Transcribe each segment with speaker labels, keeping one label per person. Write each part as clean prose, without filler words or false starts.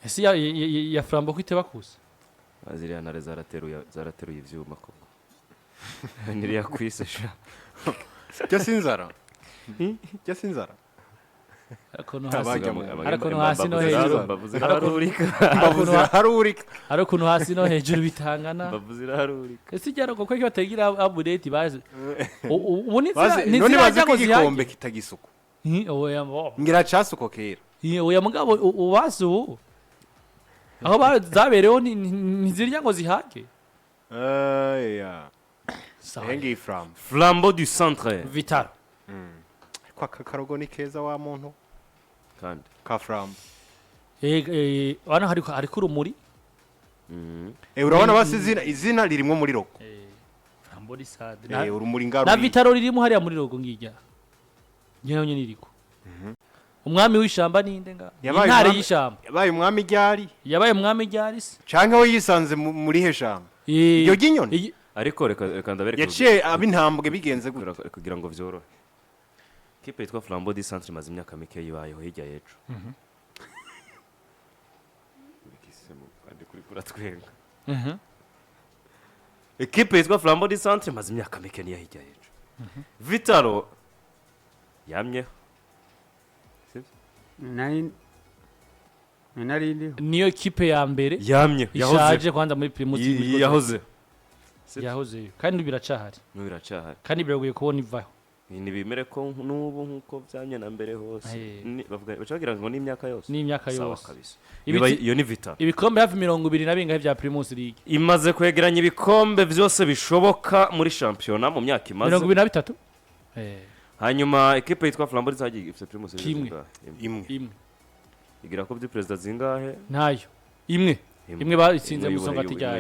Speaker 1: ese ya Flambeau kwite bakuze
Speaker 2: aziriya ntare zarateruye ivyuma koko niriya kwisesha
Speaker 3: cyo sinzara cyo sinzara
Speaker 1: Arakono hasi no hejuru Arakono hasi no hejuru bitangana
Speaker 2: bavuzira harurika
Speaker 1: ese cyaro ko batagira update baje
Speaker 3: none bazi ko igikombe kitagisuko
Speaker 1: oya
Speaker 3: ngira casuko kera
Speaker 1: oya mugabo ubasu aho bazabereho ntizirya ngo zihake
Speaker 3: ya hengi
Speaker 2: Flambeau du centre
Speaker 1: Vital
Speaker 3: kwa karogo ni keza wa muntu
Speaker 2: kandi
Speaker 3: ka Flambeau
Speaker 1: wana hari kurumuri
Speaker 3: urabona basi izina ririmo muri logo
Speaker 1: Flambeau di Sade
Speaker 3: urumuri ngaru
Speaker 1: na Vital ririmo hariya muri logo ngijya nyewe niriko umwami w'ishamba ninde nga intare y'ishamba
Speaker 3: yabaye umwami ryari canke we yisanze muri heshamba iyo ginyoni
Speaker 2: ariko reka ndabereka
Speaker 3: yaciye abintambwe bigenze gute
Speaker 2: kugira ngo vyorohe kipe yitwa Flambeau du centre maze imyaka mike yibayeho hirya yecu bikisemo kandi kuri kuratwenga ekipe yitwa Flambeau du centre maze imyaka mike niya hirya yecu Vitalo yamyeho
Speaker 1: niyo kipe ya mbere
Speaker 2: yamye
Speaker 1: yahoze kwanza muri Primus
Speaker 2: yahoze
Speaker 1: kandi biracahari kandi biragoye kubona ivaho
Speaker 2: ni bimere ko nubu nkuko byamye na mbere hose bavuga bacagira ngo ni imyaka yose iyo ni Vital
Speaker 1: ibikombe hafi 20 na bingahe bya Primus League
Speaker 2: imaze kwegeranya ibikombe byose bishoboka muri championnat mu myaka imaze
Speaker 1: 23
Speaker 2: hanyuma equipe yitwa Flambeau zagiye ifite Primus
Speaker 1: imwe
Speaker 2: igira ko byo president zingahe
Speaker 1: ntayo imwe batsinze mu songa tijya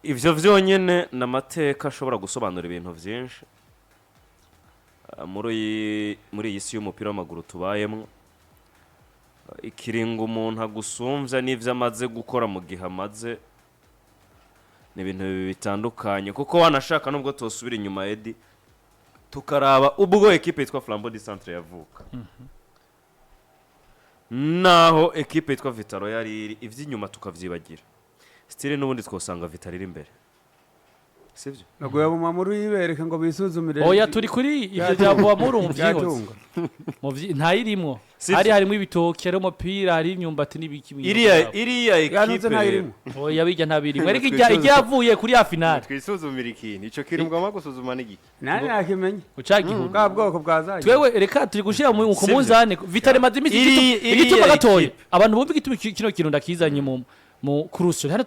Speaker 2: ivyo vyonyene namateka ashobora gusobanura ibintu vyinshi muri iyi si y'umupira w'amaguru tubayemwo ikiringo umuntu agusumvya n'ivyo amaze gukora mu gihe amaze ni ibintu bitandukanye kuko wanashaka nubwo tosubira inyuma Edi tukaraba ubwo equipe yitwa Flambeau du centre yavuka naho equipe yitwa Vitalo yari ivy'inyuma tukavyibagira stile n'ubundi twosanga Vital iri imbere sivyo
Speaker 4: nago yabuma muri yibereka ngo bisuzumire
Speaker 1: oya turi kuri ivyo byabo murumvyiho ntayirimo harimo ibitoke ari umupira hari imyumbati n'ibiki
Speaker 2: iriya equipe
Speaker 1: oya bijya ntabirimo ariko ijyavuye kuri ya finale
Speaker 3: twisuzumira ikintu ico kirumbwa magusuzuma n'igiki
Speaker 4: nani nakimenye
Speaker 1: ucagihuga
Speaker 4: bwoko bwazaje
Speaker 1: twewe reka turi gushira mu kumunzane Vital mazimisi igituma gatoya abantu bumva igituma kino kintu ndakizanye mu kurusho hano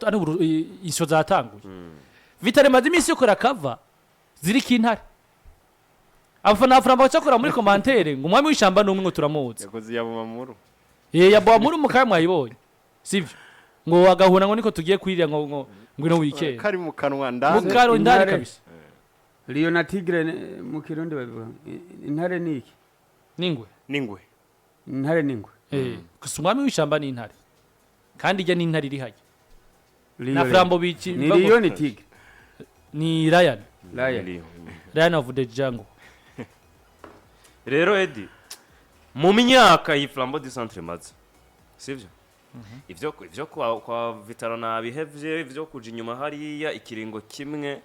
Speaker 1: isho zatanguye Vital mazimisi yo kora cover ziri kintare abafana Flambeau cyakora muri commentaire ngo umwami w'ishamba n'umwe ngo turamuzi
Speaker 3: yakoze yabumamuru
Speaker 1: yabumamuru mukaye mwayibonye sivyo ngo agahuna ngo niko tugiye kwirira ngo ino weekend
Speaker 3: kari mu kanwa ndani
Speaker 1: mu karo ndani kabisa
Speaker 4: Lion na Tigre mu kirundi babivuga intare niki
Speaker 3: ningwe
Speaker 4: intare ningwe
Speaker 1: gusa umwami w'ishamba ni intare kandi ijya n'intare iri hajya na Flambeau biki
Speaker 4: ni Lion ni Tigre
Speaker 1: ni Lion of the jungle
Speaker 2: rero Edi mu myaka yi Flambeau du centre maze sivyo ivyo kwa Vital na bihevye ivyo kuja inyuma hariya ikiringo kimwe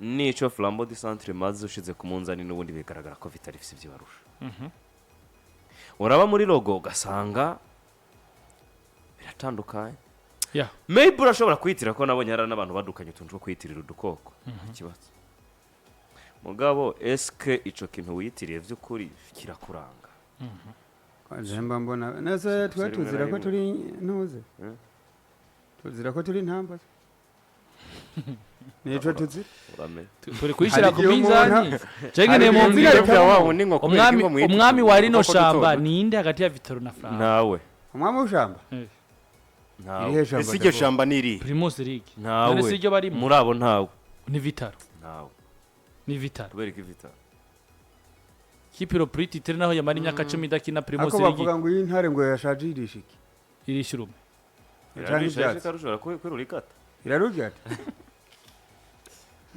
Speaker 2: nico Flambeau du centre maze ushize ku munzani n'ubundi bigaragara ko Vital ifise ivyo barusha uraba muri logo gasanga biratandukanye maybe urashobora kwitira ko nabonye hari n'abantu badukanye utuntu two kwitirira udukoko ikibazo mugabo eske ico kintu witiriye vy'ukuri kirakuranga
Speaker 4: Kajemba mbona nase tuzira ko turi ntuze tuzira ko turi ntamba nico tuzira
Speaker 1: turi kwishira ku minzani cengene mu mbire umwami wa rino shamba ninde hagati ya Vital na Flambeau
Speaker 2: nawe
Speaker 4: umwami w'ishamba
Speaker 2: nawe
Speaker 3: ese iryo shamba niri
Speaker 1: Primus League
Speaker 2: nawe murabo ntawe
Speaker 1: ni Vital
Speaker 2: nawe
Speaker 1: ni Vital
Speaker 2: kubereka Vital
Speaker 1: kipiro pretty tena naho yamara imyaka 10 idakina Primus
Speaker 4: League ako bavuga ngo iyi ntare ngo yashaje irishiki
Speaker 1: irishurume
Speaker 2: irashobora kwirurikata
Speaker 4: irarugata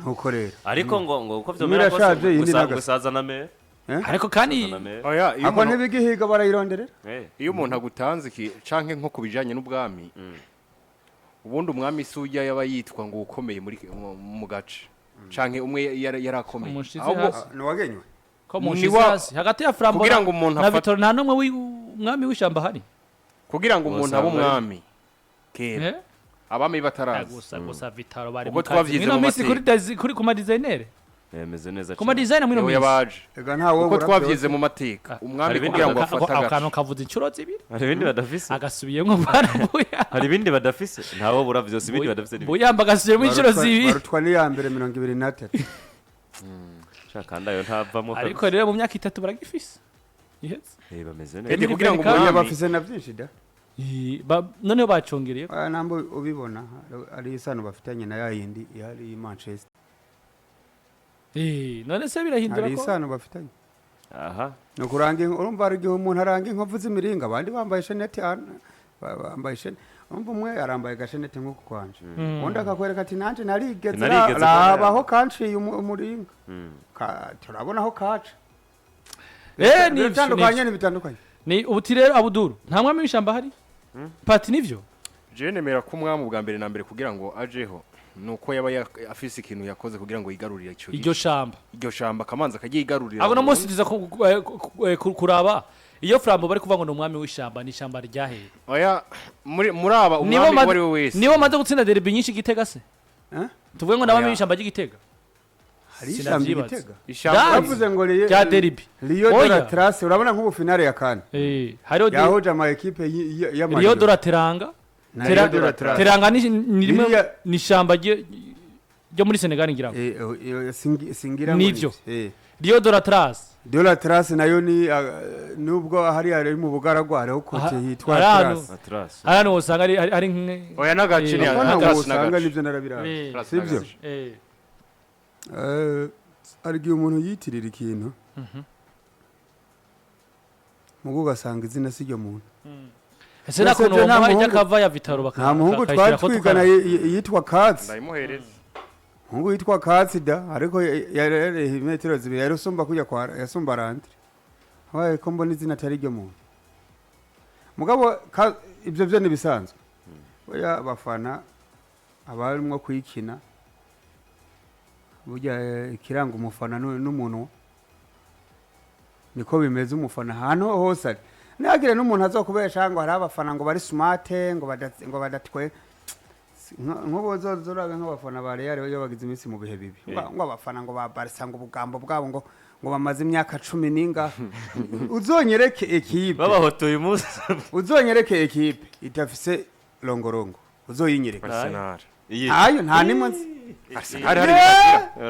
Speaker 4: nuko rero
Speaker 2: ariko ngo uko
Speaker 4: Imira
Speaker 2: vyomera
Speaker 4: shaje, iyindi
Speaker 2: kose
Speaker 4: naga-
Speaker 2: gusaza na mere
Speaker 1: ariko kandi
Speaker 3: oya iyo
Speaker 4: ako
Speaker 3: umuntu-
Speaker 4: ntibigihiga barayironderera
Speaker 3: iyo umuntu agutanze canke nko kubijanye n'ubwami ubundi umwami suya yaba yitwa ngo ukomeye mu gace canke umwe yarakomeye
Speaker 1: Umushizi
Speaker 3: ahubwo
Speaker 1: hasi.
Speaker 4: niwagenywe
Speaker 1: ko
Speaker 3: Ni
Speaker 1: mushize
Speaker 3: wa-
Speaker 1: hasi hagati ya Flambeau
Speaker 3: kugira ngo umuntu
Speaker 1: na
Speaker 3: afate-
Speaker 1: Vitor nta numwe umwami w'ishamba hari
Speaker 3: kugira ngo umuntu abe umwami kera
Speaker 1: Eh?
Speaker 3: abami bataraza
Speaker 1: gusa Vitaro bari
Speaker 3: Ubwo
Speaker 1: mu kazi
Speaker 3: twavyize
Speaker 1: mwino
Speaker 3: mu
Speaker 1: minsi
Speaker 3: mateka.
Speaker 1: kuri ku ma designer
Speaker 2: yemeze neza
Speaker 1: ku ma designer mwino
Speaker 3: niwe
Speaker 1: minsi
Speaker 3: yabaje
Speaker 4: ega ntawo
Speaker 3: uko twavyize mu mateka
Speaker 2: Hari
Speaker 3: umwami
Speaker 2: ibindi
Speaker 3: kugira ngo
Speaker 2: baka-
Speaker 3: afate
Speaker 1: akantu
Speaker 3: agace
Speaker 1: kavuze inshuro zibiri
Speaker 2: hari ibindi badafise
Speaker 1: agasubiyemo barabuya
Speaker 2: hari ibindi badafise ntawo bura vyose ibindi badafise ni
Speaker 1: buyamba agasubiyemo inshuro zibiri
Speaker 4: barutwa n'iya mbere 23
Speaker 2: shaka ndayo ntavamo
Speaker 1: ariko rero mu myaka 3 baragifise yes
Speaker 2: bameze
Speaker 3: Ede
Speaker 2: neza
Speaker 3: kugira ngo
Speaker 1: Kandi
Speaker 4: oya
Speaker 3: umwami
Speaker 4: bafise na byinshi da
Speaker 1: noneho bacongereye
Speaker 4: aya nambo ubibona ari isano bafitanye na yayindi yari Manchester
Speaker 1: none se birahindura
Speaker 4: ari
Speaker 1: ko
Speaker 4: isano bafitanye
Speaker 2: aha
Speaker 4: no kuranga urumva ari igihe umuntu aranga inkovu z'imiringa abandi bambaye shenete bambaye shenete urumva umwe arambaye gashenete nk'uko kwanje undi akakwereka ati nanje narigeze
Speaker 2: Narigeze
Speaker 4: rabaho kanciye umuringa turabona aho kaca bitandukanye n'ibitandukanye
Speaker 1: ni ubuti rero Abuduru nta mwami w'ishamba hari pati nivyo
Speaker 3: je nemera ko umwami ubwa mbere na mbere kugira ngo ajeho nuko yaba afise ikintu yakoze kugira ngo yigarurire
Speaker 1: iryo shamba
Speaker 3: iryo shamba kamanza akagigarurira
Speaker 1: abo no munsi tuza kuraba iyo Flambeau bari kuvuga ngo ni umwami w'ishamba ni ishamba ryaheye
Speaker 3: oya muri aba umwami wari we wese
Speaker 1: nibo maze gutsinda derby nyinshi Gitega se tuvuge ngo nabami
Speaker 3: Oya.
Speaker 1: w'ishamba ry'Igitega
Speaker 4: hari ishamba igitega
Speaker 3: ishamba
Speaker 4: bavuze ngo
Speaker 1: rya derby
Speaker 4: Rio de
Speaker 1: Oya.
Speaker 4: la Trace urabona nk'ubu finale ya kane
Speaker 1: hariho
Speaker 4: yahoje ama equipe
Speaker 1: Rio de la Teranga
Speaker 4: na Rio de la Trace
Speaker 1: Teranga ni rimwe
Speaker 4: Biriya-
Speaker 1: ni ishamba ryo muri Senegal ngira ngo
Speaker 4: singira ngo
Speaker 1: Nivyo.
Speaker 4: ni-
Speaker 1: Rio de la Trace
Speaker 4: de la Trace nayo ni nubwo hari ari mu bugaragwa hariho kote yitwa
Speaker 1: hari ahantu-
Speaker 4: Trace
Speaker 2: atrasi
Speaker 1: hano usanga ari nke
Speaker 3: oya n'agace ni
Speaker 4: Apana ngo
Speaker 3: agace
Speaker 4: usanga
Speaker 3: n'agace
Speaker 4: nivyo narabiraba
Speaker 1: Eh.
Speaker 3: Trace
Speaker 4: sivyo
Speaker 3: n'agace.
Speaker 4: hari igihe umuntu yitirira ikintu mugo ugasanga izina si ryo muntu
Speaker 1: ese nakuntu
Speaker 4: Ese nta
Speaker 1: bamuha
Speaker 4: muhungu-
Speaker 1: iry'akava ya Vitaro
Speaker 4: nta muhungu twari twigana yitwa Katsi
Speaker 3: ndayimuhereza
Speaker 4: muhungu yitwa Katsi da ariko yari metero zibiri yari usumba kujya kwa yasumba Landry waye ko mbona izina atari ryo muntu mugabo ibyo byo nibisanzwe oya abafana abarimo kwikina burya ikiranga umufana n'umuntu niko bimeze umufana hano hose ari nagire n'umuntu azokubesha ngo hari abafana ngo bari smart ngo badatwe nk'ubu zoraga nk'abafana ba Real iyo bagize iminsi mu bihe bibi ngo abafana ngo ba Barca ngo ubugambo bwabo ngo bamaze imyaka 10 ninga uzonyereke equipe
Speaker 2: babahotoye umunsi
Speaker 4: uzonyereke equipe itafise longorongo uzoyinyereka
Speaker 3: Arsenal
Speaker 4: ayo nta nimwe
Speaker 3: hari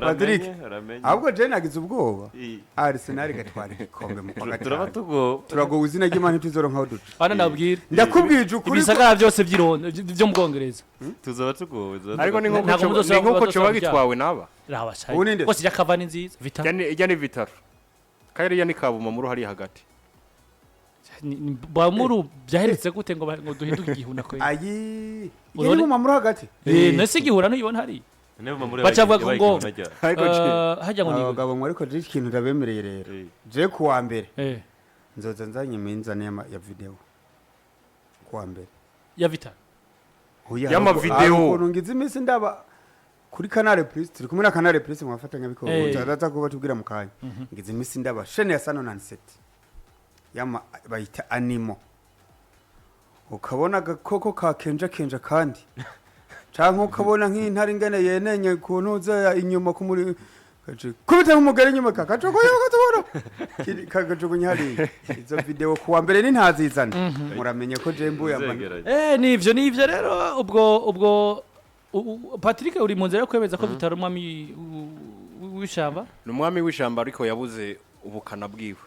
Speaker 4: Patrick
Speaker 2: uramenye
Speaker 4: ahubwo je nagize ubwoba
Speaker 2: I-
Speaker 4: Arsenal gatwara igikombe mu kwa
Speaker 2: turaba
Speaker 4: gatanu
Speaker 2: tugo
Speaker 4: turagowe izina ry'Imana ntituzoronka aho duca
Speaker 1: bana nabwira
Speaker 4: ndakubwije ukuri
Speaker 1: ibisagara byose byo mu Bwongereza
Speaker 2: tuzoba tugowe
Speaker 3: ariko ni
Speaker 1: Ntabwo
Speaker 3: nkuko
Speaker 1: muzosaba-
Speaker 3: ni nkuko
Speaker 1: muzosaba
Speaker 3: coba
Speaker 1: byabo.
Speaker 3: gitwawe naba
Speaker 1: rabashaye
Speaker 4: Ubu ninde?
Speaker 1: bose iry'akava ni nziza Vitaro
Speaker 3: ijya ni Vitaro kayiriya ni kabuma muri hari hagati
Speaker 1: bamuru byaheretse gute ngo duhinduke igihuna kwe
Speaker 4: ayi
Speaker 1: Urone-
Speaker 4: yari mu mamuru hagati
Speaker 1: nese igihura ntuyibona hari bacavuga ngo
Speaker 4: ariko
Speaker 1: hajya ngo ni
Speaker 4: abagabo mwe ariko je ikintu ndabemereye rero je kuwa mbere nzoza nzanye minzane ya video kuwa mbere
Speaker 1: ya Vitaro
Speaker 3: Y'ama video.
Speaker 4: ukuntu ngize iminsi ndaba kuri Canal Plus turi kumwe na Canal Plus mu bafatanya biko utaza kuba tubwira mu kanya ngize iminsi ndaba chaîne ya Sano Nanseti yama bayita animo ukabona agakoko ka kenja kandi canke ukabona nk'intare ingene yenenye kuntuza inyuma kumuri kubita nk'umugari inyuma kakacokoye gatubona kagajugunya hari izo video kuwa mbere ni ntazizana muramenye ko je mbuye amana
Speaker 1: nivyo rero ubwo Patrick uri mu nzira yo kwemeza ko Vitaro umwami w'ishamba
Speaker 3: ni umwami w'ishamba ariko yabuze ubukana bwiwe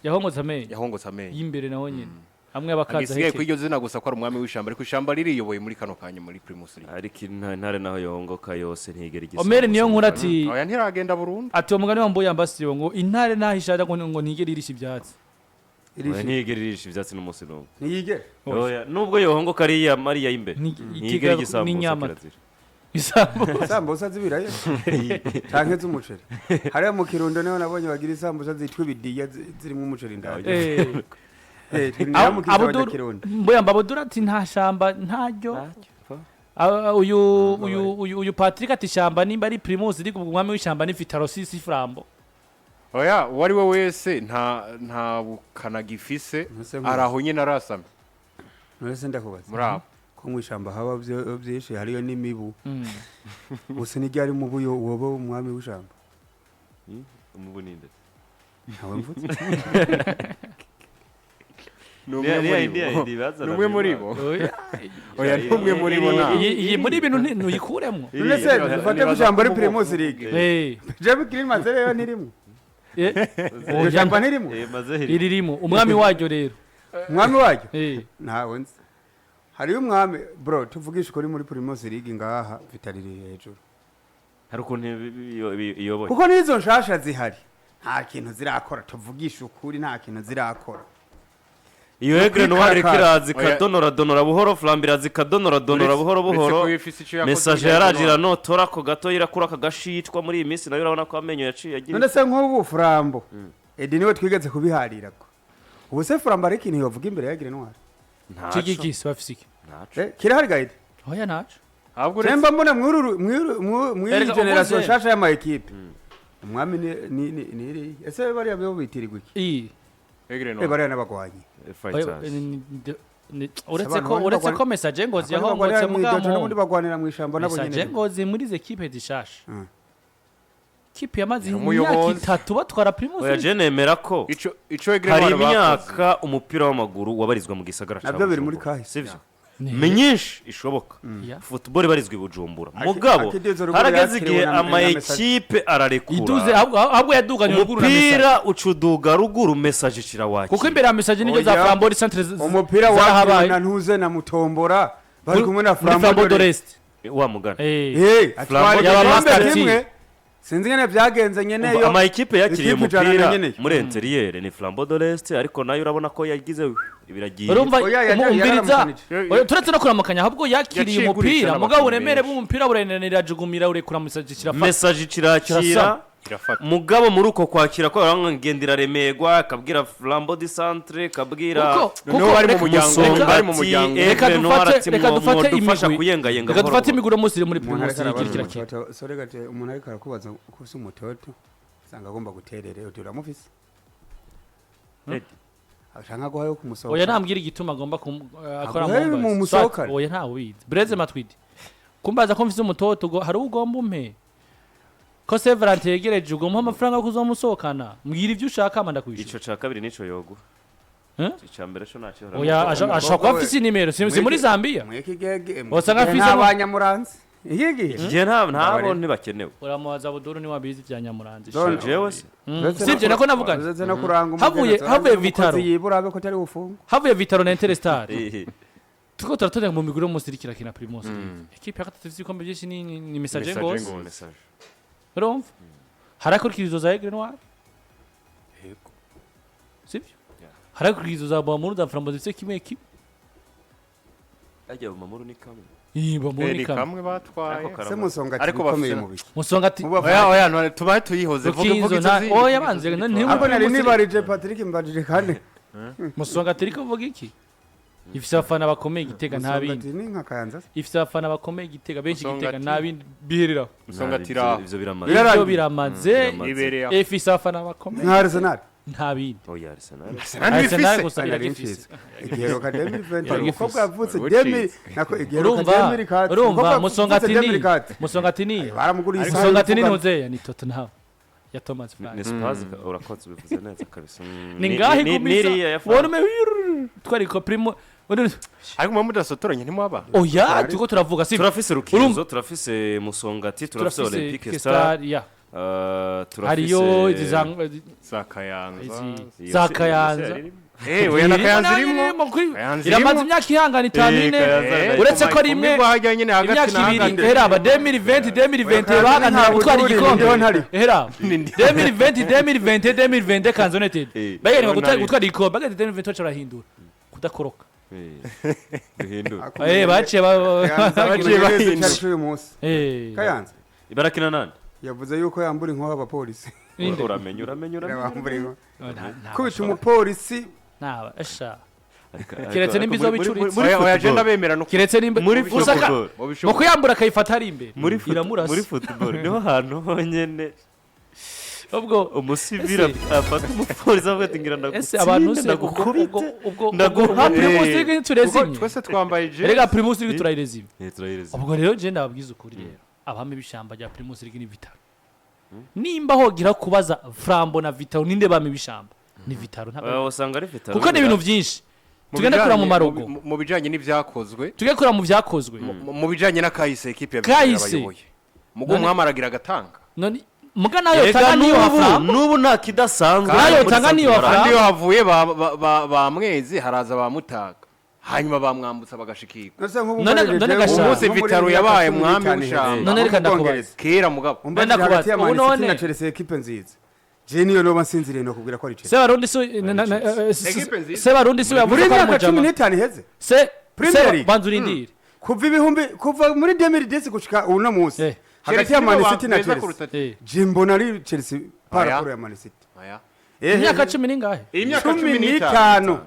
Speaker 1: yahongotse amenyo y'imbere naho nyine hamwe abakaza
Speaker 3: agisigaye ko iryo zina gusa ko ari umwami w'ishamba ariko ishamba ririyoboye muri kano kanya muri Primus.L
Speaker 2: ariko intare naho yongoka yose ntigera igisa
Speaker 1: Omere niyo nkuru ati
Speaker 3: oya ntiragenda burundu
Speaker 1: ati uwo mugani wambuye ambassador ngo intare naho ishaka ngo ntigera irisha ibyatsi
Speaker 2: ntigera irisha ibyatsi n'umunsi n'umwe
Speaker 4: niyige
Speaker 2: oya nubwo yohongoka ariya mariya y'imbere ntigera igisambu
Speaker 1: n'inyama
Speaker 2: kirazira
Speaker 4: isambusa z'ibiraya canke z'umuceri hariya mu kirundo niho nabonye bagira isambusa zitwa ibidiya zirimo umuceri ndani
Speaker 1: mbuyamba abudura ati nta shamba ntaryo uyu Patrick ati shamba nimba ari Primus iri umwami w'ishamba ni Vitaro sisi Flambeau
Speaker 3: oya wari we wese nta bukana gifise araho nyene arasame
Speaker 4: nose ndakubaza
Speaker 3: murabo
Speaker 4: ko mwishamba haba byinshi hariyo n'imibu bose nijyari mu buyo woba umwami w'ishamba
Speaker 2: umubu ninde
Speaker 4: ntawe mvuze
Speaker 3: numwe muri bo oya numwe muri bo na
Speaker 1: iyi muri ibintu ntuyikuremo
Speaker 4: nese dufate kujamba ari Primus League jewe kirima zero nirimo ujamba nirimo
Speaker 1: iririmo umwami waryo rero
Speaker 4: umwami waryo ntawe nzi hari umwami bro tuvugisha ko muri Primus League ngaha vitariri hejuru
Speaker 2: hari ukuntu iyoboye
Speaker 4: kuko nizo nshasha zihari nta kintu zirakora tuvugisha ukuri nta kintu zirakora
Speaker 2: iyo egre noire kirazi kadonora buhoro Flambeau zikadonora buhoro message yarajira no tora ko gato irakura kagashitwa muri iyi minsi nayo urabona ko amenyo yaciye agira
Speaker 4: none se nk'ubu Flambeau edi niwe twigeze kubiharira ko ubu se Flambeau ari ikintu yovuga imbere ya egre noire
Speaker 1: Chigikisi bafisiki
Speaker 4: kirahari guide
Speaker 1: oya naco
Speaker 4: ahubwo remba mbona mwiri generation shasha y'ama equipe umwami ni ese bari abo bitirirwa iki
Speaker 3: egre noire
Speaker 4: bari n'abagwanyi
Speaker 1: uretse ko message ngozi yahongotse mugamo
Speaker 4: n'ubundi bagwanira mu ishamba nabo nyene
Speaker 1: message ngozi muri ze kipe zishasha kipe yamaze imyaka 3 batwara Primus
Speaker 2: oya je nemera ko
Speaker 3: ico egre noire
Speaker 2: hari imyaka umupira w'amaguru wabarizwa mu gisagara
Speaker 4: nabyo biri muri kahise
Speaker 2: sivyo menyinshi ishoboka football barizwa ibujumbura mugabo harageze igihe ama equipe ararekura
Speaker 1: iduze ahubwo yaduganye ruguru na message
Speaker 2: umupira ucuduga ruguru message cirawaki
Speaker 1: kuko imbere ya message niryo za Flambeau centre
Speaker 4: umupira wa na ntuze na mutombora bari kumwe na
Speaker 1: Flambeau de l'Est
Speaker 2: wa mugana
Speaker 4: Flambeau
Speaker 1: ya master team
Speaker 4: sinzi ngene byagenze nyene yo
Speaker 2: ama equipe yakiriye umupira muri interieur ni Flambeau de l'Est ariko nayo urabona ko yagize ibiragiye
Speaker 1: urumva umubiriza turetse no kuramukanya ahubwo yakiriye umupira mugabo uremere b'umupira burenenera jugumira urekura
Speaker 2: message kirakira mugabo muri uko kwakira ko arangendera remegwa akabwira Flambeau du centre kabwira
Speaker 3: no bari mu muryango
Speaker 1: reka dufate
Speaker 2: imigwi kuyengayenga
Speaker 1: reka dufate imiguro musiri muri Primus kirikira
Speaker 4: so reka umuntu ariko arakubaza ko si umutoto sanga agomba guterere utura mufise ashanga guhayo kumusohoka
Speaker 1: oya nambwira igituma agomba akora
Speaker 4: mu musohoka
Speaker 1: oya ntawe ubizi breze matwidi kumbaza ko mfise umutoto hari ugomba umpe ko Severant yegereje ugomba amafaranga yo kuzomusohokana mbwira ivyo ushaka amanda kwishyura
Speaker 2: ico ca kabiri nico yogo ica mbere cyo naco
Speaker 1: oya ashaka afise nimero si muri Zambia
Speaker 4: mwekigege
Speaker 1: wasanga afise
Speaker 4: abanyamuranzi igigi
Speaker 2: je ntabo ntibakenewe
Speaker 1: uramubaza buduru ni wabizi bya nyamuranzi
Speaker 2: jewe se
Speaker 1: sivyo nako navugana
Speaker 4: ndetse no kuranga
Speaker 1: havuye Vitaro
Speaker 4: yiburabe ko tari ufunga
Speaker 1: havuye Vitaro na Interstar tuko turatonda mu miguro musirikira kina Primus equipe ya gatatu y'ikombe byinshi ni message ngozi urumva harakurikirizo za egre noire
Speaker 2: yego
Speaker 1: sivyo harakurikirizo za Bamuru da Flambeau zifite kimwe
Speaker 2: ajya Bamuru ni kamwe
Speaker 1: Bamuru ni
Speaker 3: kamwe batwaye
Speaker 4: se musonga ariko bakomeye mu bice
Speaker 1: musonga ati
Speaker 3: oya tubaye tuyihoze vuga
Speaker 1: izo oya banze
Speaker 4: ntabwo nari nibarije Patrick mbajije kane
Speaker 1: musonga ati riko vuga iki ifise abafana bakomeye Gitega nta bindi
Speaker 4: ni nka Kayanza
Speaker 1: ifise abafana bakomeye Gitega benshi Gitega nta bindi biherera
Speaker 3: musonga tira
Speaker 1: ivyo biramaze ifise abafana bakomeye
Speaker 4: nka Arsenal
Speaker 1: nta bindi
Speaker 2: oya Arsenal
Speaker 1: gusa iragifise
Speaker 4: igihero ka 2020 umukobwa yavutse 2000 nako igihero ka 2004
Speaker 1: urumva musonga ati ni
Speaker 4: baramugurisa
Speaker 1: musonga ati ni ntuzeya ni Tottenham ya Thomas Frank
Speaker 2: Nespazi urakoze bivuze neza kabisa
Speaker 1: ni ngahi kumisa worume twariko Primo
Speaker 3: ariko mu mudasotoranye ntimwaba
Speaker 1: oya tuko turavuga si
Speaker 2: turafise rukizo turafise musongati turafise Olympique Star
Speaker 1: ya
Speaker 2: hariyo
Speaker 3: za Kayanza oya na Kayanza irimo
Speaker 1: iramaze imyaka ihangana 5 uretse ko rimwe imyaka ibiri heraba 2020 baganira gutwara igikombe heraba 2020 Kanza United bagenda gutwara igikombe bagenda 2020 cyarahindura kudakoroka
Speaker 2: Bihindura.
Speaker 1: baciye
Speaker 4: bahindura uyu munsi Kayanza
Speaker 2: Ibarakina nande?
Speaker 4: yavuze yuko yambura inkoho abapolisi
Speaker 2: Uramenye.
Speaker 4: yambura inkoho kubita umupolisi
Speaker 1: naba esha kiretse nimbizo bicuritse
Speaker 3: oya agenda bemera no
Speaker 1: kiretse nimbe
Speaker 2: muri
Speaker 1: usaka
Speaker 2: football.
Speaker 1: mu kuyambura kayifata ari imbere
Speaker 2: Muri
Speaker 1: iramurasa
Speaker 2: football niho hantu honyene
Speaker 1: ubwo
Speaker 2: umusivira afata umupolisi avuga ati ngira
Speaker 1: ese abantu se ubwo ndaguha Primus League turezimye
Speaker 3: twese twambaye je
Speaker 1: rega Primus League turayirezimye
Speaker 2: turayireze.
Speaker 1: ubwo rero je ndababwiza ukuri rero abami bishamba rya Primus League ni Vitaro nimba hogira kubaza Flambeau na Vitaro ninde bami bishamba ni Vitaro
Speaker 2: Usanga ari Vitaro.
Speaker 1: kuko ni ibintu byinshi tugende kura mu marogo
Speaker 3: mu bijanye n'ivyakozwe
Speaker 1: tugende kura mu vyakozwe
Speaker 3: mu bijanye na kahise equipe ya
Speaker 1: Kahise.
Speaker 3: abayoboye mugo mwamaragira agatanga
Speaker 1: none muga nayo tanga niyo Flambeau
Speaker 2: nubu nta kidasanzwe.
Speaker 1: nayo tanga niyo
Speaker 3: kandi
Speaker 1: Flambeau
Speaker 3: iyo havuye ba mwezi haraza ba mutaga hanyuma bamwambutsa bagashikirwa
Speaker 1: none gashaka.
Speaker 3: umunsi Vitaro yabaye mwami w'ishamba
Speaker 1: none reka ndakubaza
Speaker 3: kera mugabo
Speaker 1: Mbona
Speaker 4: hagati ya
Speaker 1: kubaza.
Speaker 4: Man City
Speaker 1: None-
Speaker 4: na Chelsea equipe nziza je niyo no basinziriye no kubwira ko ari Chelsea
Speaker 1: se barundi so
Speaker 3: Equipe nziza.
Speaker 1: se barundi so
Speaker 4: muri
Speaker 1: yavuze ko
Speaker 4: myaka
Speaker 1: ari
Speaker 4: 15 iheze
Speaker 1: se
Speaker 4: Premier League.
Speaker 1: banzurindire
Speaker 4: kuva muri 2010 gushika uno munsi hagati ya Man City na Chelsea je mbona ari Chelsea para ya Man City
Speaker 3: aya
Speaker 1: imyaka 10 ningahe
Speaker 3: iyi myaka
Speaker 4: 15
Speaker 3: 15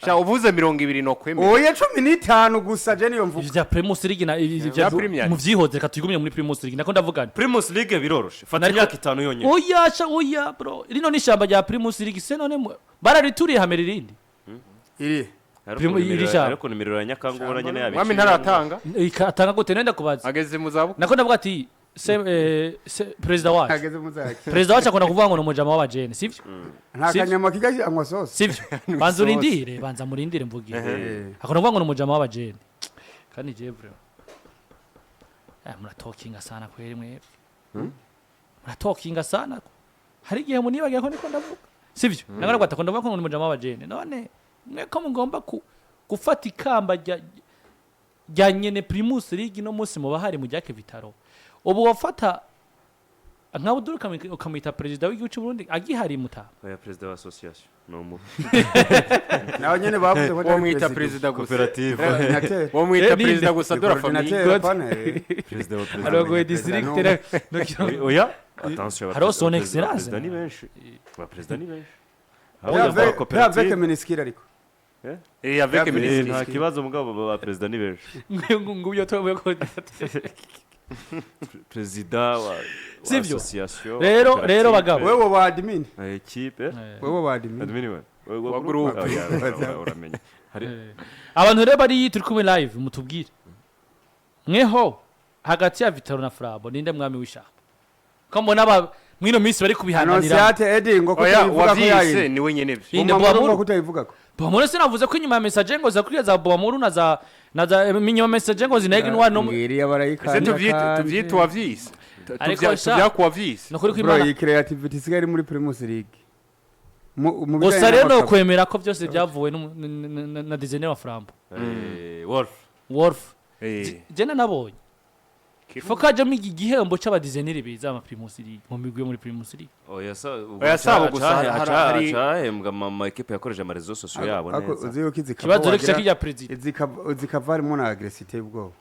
Speaker 3: sha uvuze 20 no kwemera
Speaker 4: oya 15 gusa je niyo mvuga
Speaker 1: ivya Primus League na
Speaker 3: Vya Premier
Speaker 1: mu vyihoze reka tuyigumye muri Primus League nako ndavugana
Speaker 2: Primus League biroroshe. Fata imyaka 5 yonyene.
Speaker 1: oya bro rino ni shamba rya Primus League se none bararituriye hamera irindi
Speaker 4: iri
Speaker 2: Ariko nimiriro ya Nyakangu ubona nyene yabici.
Speaker 3: mwami ntaratanga
Speaker 1: ikatanga gute nenda kubaza
Speaker 3: ageze mu zabuku
Speaker 1: nako ndavuga ati se president wacu
Speaker 4: ageze muzaki
Speaker 1: president wacu akona kuvuga ngo no mujama w'abajene sivyo
Speaker 4: nta kanyama kigaje anywa sauce
Speaker 1: sivyo banza murindire mvugira akona kuvuga ngo no mujama w'abajene kandi je bro muratokinga sana kweli mwe muratokinga sana hari igihe munibagiye ko niko ndavuga sivyo nagara kwata ko ndavuga ko no mujama w'abajene none mweko mugomba gufata ikamba rya nyene Primus League no munsi mu bahari mu ryake Vitaro ubu wafata nkabuduruka ukamwita president w'igihugu cy'u Burundi agihari muta
Speaker 2: Oya president wa association no mu.
Speaker 4: nawe nyene bavuze ko
Speaker 3: wo mwita president gusa
Speaker 2: Cooperative.
Speaker 3: wo mwita president gusa dora famille
Speaker 2: President wa
Speaker 1: arogoye district
Speaker 2: Oya attention.
Speaker 1: Hariho son excellence.
Speaker 2: President ni benshi. Ba president ni benshi.
Speaker 4: avec Meniskira ariko
Speaker 3: et avec
Speaker 2: Nta kibazo mugabo ba president ni benshi.
Speaker 1: ngubyo tobuye ko
Speaker 2: President wa
Speaker 1: Sivyo.
Speaker 2: association.
Speaker 1: rero bagabo
Speaker 4: wewe wa admin
Speaker 2: Equipe.
Speaker 4: wewe wa admin
Speaker 2: Admin we.
Speaker 3: Wa group.
Speaker 2: Uramenye. Hari
Speaker 1: abantu rero bari turi kumwe live mutubwire mweho hagati ya Vitaro na Flambeau ninde mwami w'ishamba ko mbona mwino minsi bari kubihananira
Speaker 4: Annonciate Eddie ngo
Speaker 3: oya
Speaker 4: kutayivuga ko
Speaker 3: wavyise
Speaker 4: yayi
Speaker 3: niwe nyene byo
Speaker 1: Inde
Speaker 4: ngo
Speaker 1: Boamuru
Speaker 4: kutayivuga ko
Speaker 1: Boamuru sinavuze ko inyuma ya message ngo za kuriya za Boamuru na za minyuma message ngo zinege nwa no
Speaker 4: ngiri
Speaker 3: ese
Speaker 4: abarayikanda
Speaker 3: tuvyite wavyise
Speaker 1: Ariko sha-
Speaker 3: tuvyakuwavyise
Speaker 1: no kuri
Speaker 4: bro
Speaker 1: kwimana
Speaker 4: iyi creativity sigari muri Primus League mu
Speaker 1: gusa rero no kwemera ko byose byavuwe na designer wa Flambeau Wolf jena nabonye foka je migi gihembo c'aba designer biza ama Primus League mu migwi yo muri Primus League
Speaker 3: Oya sabo gusa hari
Speaker 2: hahembwa mama equipe yakoreje ama réseaux sociaux yabo
Speaker 4: ako
Speaker 2: neza.
Speaker 4: uziyo
Speaker 1: kibazo rero kijya president
Speaker 4: zikavarimo na agresivité ubwo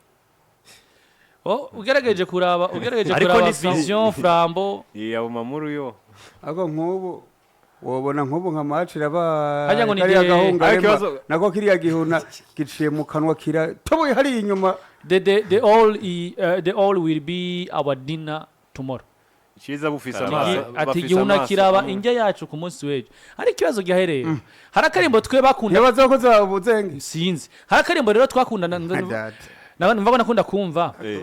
Speaker 1: ugerageje kuraba
Speaker 2: Ariko ni
Speaker 1: vision Flambeau
Speaker 3: yabo mamuru yo
Speaker 4: ako nk'ubu wobona nk'ubu nka match raba
Speaker 1: Hajya ngo ni
Speaker 4: kariya
Speaker 1: de-
Speaker 4: gahunga
Speaker 3: Ariko
Speaker 4: remba,
Speaker 3: ikibazo-
Speaker 4: nako kiriya gihuna giciye mu kanwa kira toboye hari inyuma
Speaker 1: the all will be our dinner tomorrow
Speaker 3: ciza bufisa
Speaker 1: ati gihuna kiraba injya yacu ku munsi w'ejo hari ikibazo gihereye hari akarimbo twe bakunda
Speaker 4: ntibaza ko zabuzenge
Speaker 1: sinzi hari akarimbo rero twakunda mvaga nakunda kumva
Speaker 2: Eh.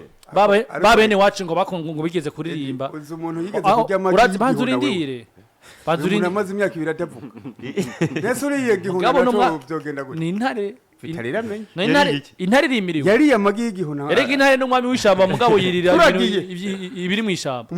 Speaker 1: babene wacu ngo ngo bigeze kuririmba
Speaker 4: uzi umuntu yigeze kujya amagi
Speaker 1: banzurindire
Speaker 4: amaze imyaka 2 atavuga nese uriye gihuna
Speaker 1: Mugabo
Speaker 4: naco byogenda gute
Speaker 1: ni intare
Speaker 4: bitarira menye
Speaker 1: intare irimiriwe
Speaker 4: yari amagi y'igihuna
Speaker 1: erega intare n'umwami w'ishamba mugabo yirira
Speaker 4: Turagiye.
Speaker 1: ibiri mu ishamba